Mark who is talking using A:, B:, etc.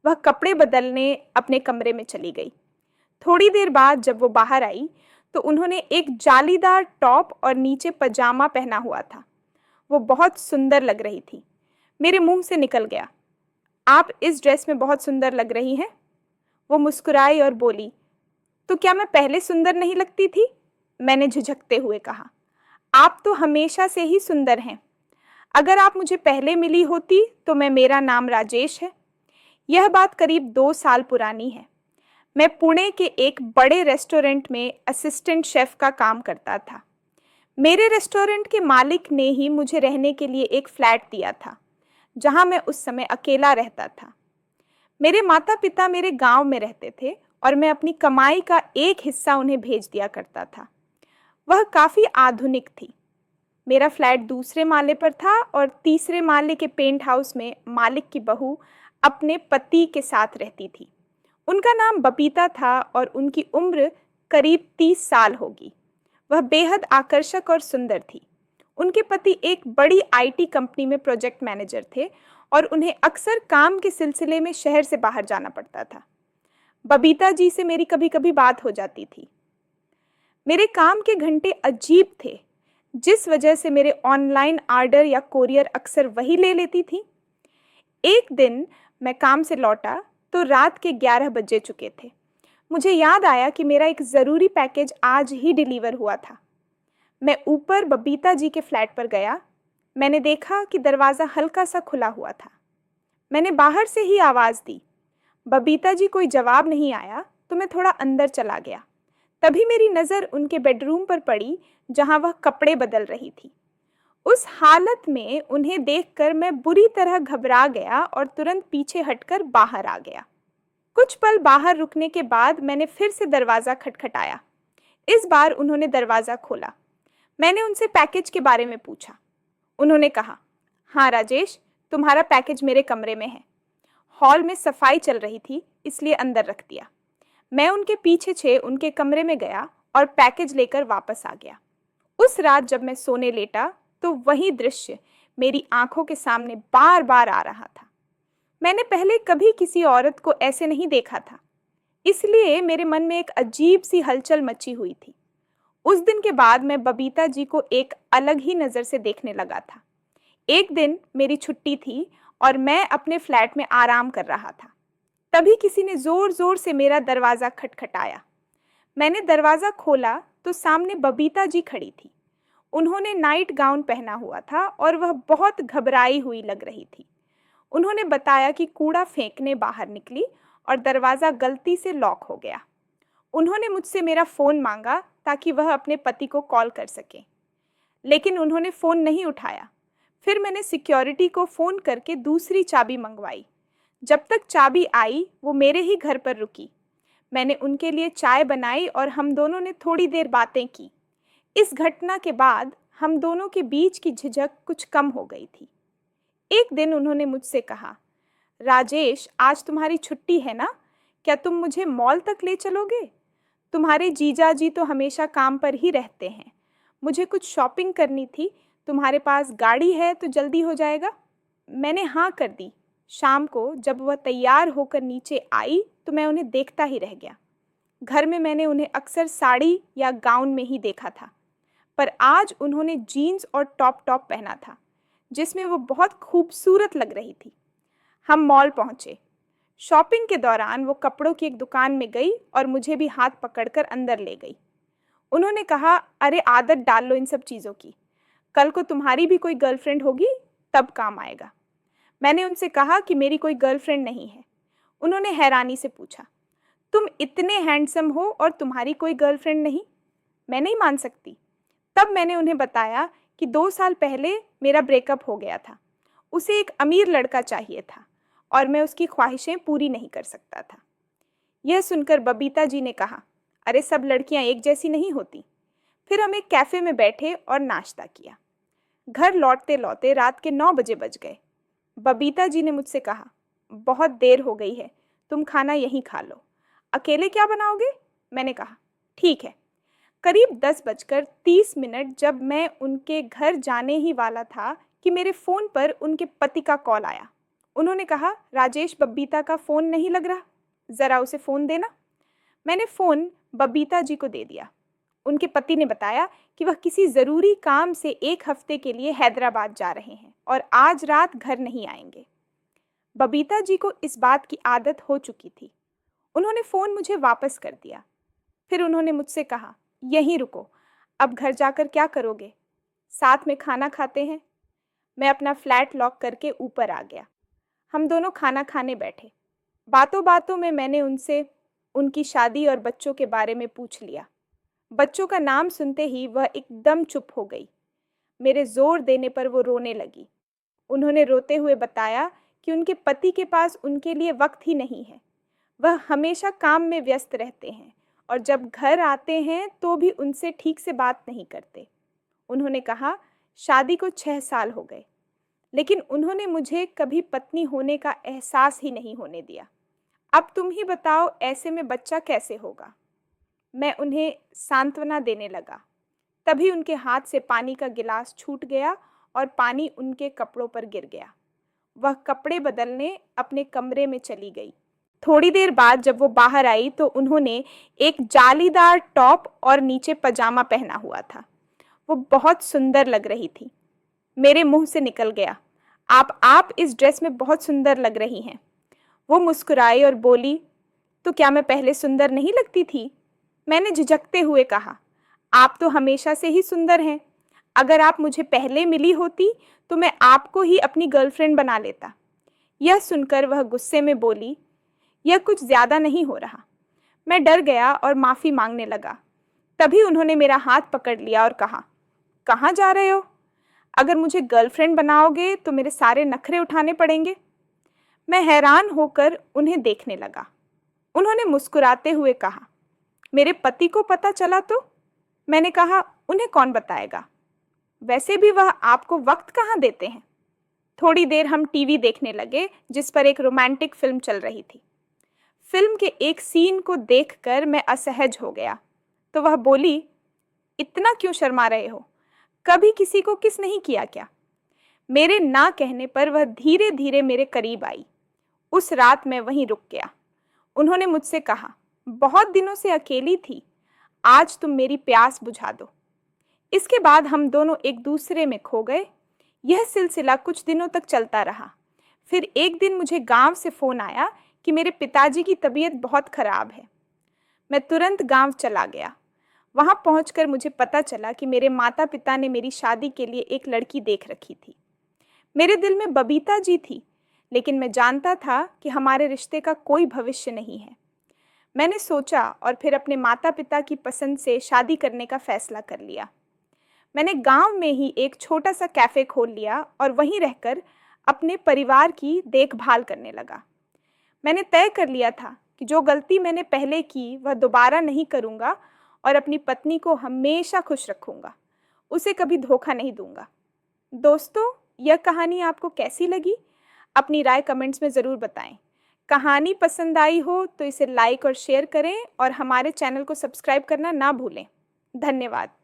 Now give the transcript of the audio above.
A: वह कपड़े बदलने अपने कमरे में चली गई। थोड़ी देर बाद जब वो बाहर आई तो उन्होंने एक जालीदार टॉप और नीचे पजामा पहना हुआ था। वो बहुत सुंदर लग रही थी। मेरे मुंह से निकल गया, आप इस ड्रेस में बहुत सुंदर लग रही हैं। वो मुस्कुराई और बोली, तो क्या मैं पहले सुंदर नहीं लगती थी? मैंने झिझकते हुए कहा, आप तो हमेशा से ही सुंदर हैं। अगर आप मुझे पहले मिली होती तो मेरा नाम राजेश है। यह बात करीब 2 साल पुरानी है। मैं पुणे के एक बड़े रेस्टोरेंट में असिस्टेंट शेफ का काम करता था। मेरे रेस्टोरेंट के मालिक ने ही मुझे रहने के लिए एक फ्लैट दिया था, जहां मैं उस समय अकेला रहता था। मेरे माता पिता मेरे गांव में रहते थे और मैं अपनी कमाई का एक हिस्सा उन्हें भेज दिया करता था। वह काफ़ी आधुनिक थी। मेरा फ्लैट दूसरे माले पर था और तीसरे माले के पेंट हाउस में मालिक की बहू अपने पति के साथ रहती थी। उनका नाम बबीता था और उनकी उम्र करीब 30 साल होगी। वह बेहद आकर्षक और सुंदर थी। उनके पति एक बड़ी आईटी कंपनी में प्रोजेक्ट मैनेजर थे और उन्हें अक्सर काम के सिलसिले में शहर से बाहर जाना पड़ता था। बबीता जी से मेरी कभी कभी बात हो जाती थी। मेरे काम के घंटे अजीब थे, जिस वजह से मेरे ऑनलाइन ऑर्डर या कोरियर अक्सर वही ले लेती थी। एक दिन मैं काम से लौटा तो रात के 11 बजे चुके थे। मुझे याद आया कि मेरा एक ज़रूरी पैकेज आज ही डिलीवर हुआ था। मैं ऊपर बबीता जी के फ्लैट पर गया। मैंने देखा कि दरवाज़ा हल्का सा खुला हुआ था। मैंने बाहर से ही आवाज़ दी। बबीता जी कोई जवाब नहीं आया तो मैं थोड़ा अंदर चला गया। तभी मेरी नज़र उनके बेडरूम पर पड़ी, जहां वह कपड़े बदल रही थी। उस हालत में उन्हें देखकर मैं बुरी तरह घबरा गया और तुरंत पीछे हटकर बाहर आ गया। कुछ पल बाहर रुकने के बाद मैंने फिर से दरवाज़ा खटखटाया। इस बार उन्होंने दरवाज़ा खोला। मैंने उनसे पैकेज के बारे में पूछा। उन्होंने कहा, हाँ राजेश, तुम्हारा पैकेज मेरे कमरे में है। हॉल में सफाई चल रही थी, इसलिए अंदर रख दिया। मैं उनके पीछे उनके कमरे में गया और पैकेज लेकर वापस आ गया। उस रात जब मैं सोने लेटा तो वही दृश्य मेरी आंखों के सामने बार बार आ रहा था। मैंने पहले कभी किसी औरत को ऐसे नहीं देखा था, इसलिए मेरे मन में एक अजीब सी हलचल मची हुई थी। उस दिन के बाद मैं बबीता जी को एक अलग ही नज़र से देखने लगा था। एक दिन मेरी छुट्टी थी और मैं अपने फ्लैट में आराम कर रहा था। तभी किसी ने जोर जोर से मेरा दरवाज़ा खटखटाया। मैंने दरवाज़ा खोला तो सामने बबीता जी खड़ी थी। उन्होंने नाइट गाउन पहना हुआ था और वह बहुत घबराई हुई लग रही थी। उन्होंने बताया कि कूड़ा फेंकने बाहर निकली और दरवाज़ा गलती से लॉक हो गया। उन्होंने मुझसे मेरा फ़ोन मांगा ताकि वह अपने पति को कॉल कर सके, लेकिन उन्होंने फ़ोन नहीं उठाया। फिर मैंने सिक्योरिटी को फ़ोन करके दूसरी चाबी मंगवाई। जब तक चाबी आई वो मेरे ही घर पर रुकी। मैंने उनके लिए चाय बनाई और हम दोनों ने थोड़ी देर बातें की। इस घटना के बाद हम दोनों के बीच की झिझक कुछ कम हो गई थी। एक दिन उन्होंने मुझसे कहा, राजेश, आज तुम्हारी छुट्टी है ना? क्या तुम मुझे मॉल तक ले चलोगे? तुम्हारे जीजा जी तो हमेशा काम पर ही रहते हैं। मुझे कुछ शॉपिंग करनी थी। तुम्हारे पास गाड़ी है तो जल्दी हो जाएगा। मैंने हाँ कर दी। शाम को जब वह तैयार होकर नीचे आई तो मैं उन्हें देखता ही रह गया। घर में मैंने उन्हें अक्सर साड़ी या गाउन में ही देखा था, पर आज उन्होंने जीन्स और टॉप पहना था, जिसमें वो बहुत खूबसूरत लग रही थी। हम मॉल पहुंचे। शॉपिंग के दौरान वो कपड़ों की एक दुकान में गई और मुझे भी हाथ पकड़कर अंदर ले गई। उन्होंने कहा, अरे आदत डाल लो इन सब चीज़ों की। कल को तुम्हारी भी कोई गर्लफ्रेंड होगी, तब काम आएगा। मैंने उनसे कहा कि मेरी कोई गर्लफ्रेंड नहीं है। उन्होंने हैरानी से पूछा, तुम इतने हैंडसम हो और तुम्हारी कोई गर्लफ्रेंड नहीं? मैं नहीं मान सकती। तब मैंने उन्हें बताया कि 2 साल पहले मेरा ब्रेकअप हो गया था। उसे एक अमीर लड़का चाहिए था और मैं उसकी ख्वाहिशें पूरी नहीं कर सकता था। यह सुनकर बबीता जी ने कहा, अरे सब लड़कियां एक जैसी नहीं होती। फिर हम एक कैफ़े में बैठे और नाश्ता किया। घर लौटते लौटते रात के 9 बजे बज गए। बबीता जी ने मुझसे कहा, बहुत देर हो गई है, तुम खाना यहीं खा लो। अकेले क्या बनाओगे? मैंने कहा, ठीक है। करीब 10:30 जब मैं उनके घर जाने ही वाला था कि मेरे फ़ोन पर उनके पति का कॉल आया। उन्होंने कहा, राजेश, बबीता का फ़ोन नहीं लग रहा, ज़रा उसे फ़ोन देना। मैंने फ़ोन बबीता जी को दे दिया। उनके पति ने बताया कि वह किसी ज़रूरी काम से 1 हफ्ते के लिए हैदराबाद जा रहे हैं और आज रात घर नहीं आएंगे। बबीता जी को इस बात की आदत हो चुकी थी। उन्होंने फ़ोन मुझे वापस कर दिया। फिर उन्होंने मुझसे कहा, यहीं रुको, अब घर जाकर क्या करोगे? साथ में खाना खाते हैं। मैं अपना फ्लैट लॉक करके ऊपर आ गया। हम दोनों खाना खाने बैठे। बातों बातों में मैंने उनसे उनकी शादी और बच्चों के बारे में पूछ लिया। बच्चों का नाम सुनते ही वह एकदम चुप हो गई। मेरे जोर देने पर वो रोने लगी। उन्होंने रोते हुए बताया कि उनके पति के पास उनके लिए वक्त ही नहीं है। वह हमेशा काम में व्यस्त रहते हैं और जब घर आते हैं तो भी उनसे ठीक से बात नहीं करते। उन्होंने कहा, शादी को 6 साल हो गए, लेकिन उन्होंने मुझे कभी पत्नी होने का एहसास ही नहीं होने दिया। अब तुम ही बताओ, ऐसे में बच्चा कैसे होगा? मैं उन्हें सांत्वना देने लगा। तभी उनके हाथ से पानी का गिलास छूट गया और पानी उनके कपड़ों पर गिर गया। वह कपड़े बदलने अपने कमरे में चली गई। थोड़ी देर बाद जब वो बाहर आई तो उन्होंने एक जालीदार टॉप और नीचे पजामा पहना हुआ था। वो बहुत सुंदर लग रही थी। मेरे मुंह से निकल गया, आप इस ड्रेस में बहुत सुंदर लग रही हैं। वो मुस्कुराई और बोली, तो क्या मैं पहले सुंदर नहीं लगती थी? मैंने झिझकते हुए कहा, आप तो हमेशा से ही सुंदर हैं। अगर आप मुझे पहले मिली होती तो मैं आपको ही अपनी गर्लफ्रेंड बना लेता। यह सुनकर वह गुस्से में बोली, यह कुछ ज़्यादा नहीं हो रहा। मैं डर गया और माफ़ी मांगने लगा। तभी उन्होंने मेरा हाथ पकड़ लिया और कहा, कहाँ जा रहे हो? अगर मुझे गर्लफ्रेंड बनाओगे तो मेरे सारे नखरे उठाने पड़ेंगे। मैं हैरान होकर उन्हें देखने लगा। उन्होंने मुस्कुराते हुए कहा, मेरे पति को पता चला तो? मैंने कहा, उन्हें कौन बताएगा? वैसे भी वह आपको वक्त कहाँ देते हैं। थोड़ी देर हम टीवी देखने लगे जिस पर एक रोमांटिक फिल्म चल रही थी। फिल्म के एक सीन को देखकर मैं असहज हो गया तो वह बोली, इतना क्यों शर्मा रहे हो? कभी किसी को किस नहीं किया क्या? मेरे ना कहने पर वह धीरे धीरे मेरे करीब आई। उस रात मैं वहीं रुक गया। उन्होंने मुझसे कहा, बहुत दिनों से अकेली थी, आज तुम मेरी प्यास बुझा दो। इसके बाद हम दोनों एक दूसरे में खो गए। यह सिलसिला कुछ दिनों तक चलता रहा। फिर एक दिन मुझे गांव से फ़ोन आया कि मेरे पिताजी की तबीयत बहुत ख़राब है। मैं तुरंत गांव चला गया। वहां पहुंचकर मुझे पता चला कि मेरे माता पिता ने मेरी शादी के लिए एक लड़की देख रखी थी। मेरे दिल में बबीता जी थी, लेकिन मैं जानता था कि हमारे रिश्ते का कोई भविष्य नहीं है। मैंने सोचा और फिर अपने माता पिता की पसंद से शादी करने का फैसला कर लिया। मैंने गांव में ही एक छोटा सा कैफ़े खोल लिया और वहीं रहकर अपने परिवार की देखभाल करने लगा। मैंने तय कर लिया था कि जो गलती मैंने पहले की वह दोबारा नहीं करूँगा और अपनी पत्नी को हमेशा खुश रखूँगा। उसे कभी धोखा नहीं दूँगा। दोस्तों, यह कहानी आपको कैसी लगी? अपनी राय कमेंट्स में ज़रूर बताएं। कहानी पसंद आई हो तो इसे लाइक और शेयर करें और हमारे चैनल को सब्सक्राइब करना ना भूलें। धन्यवाद।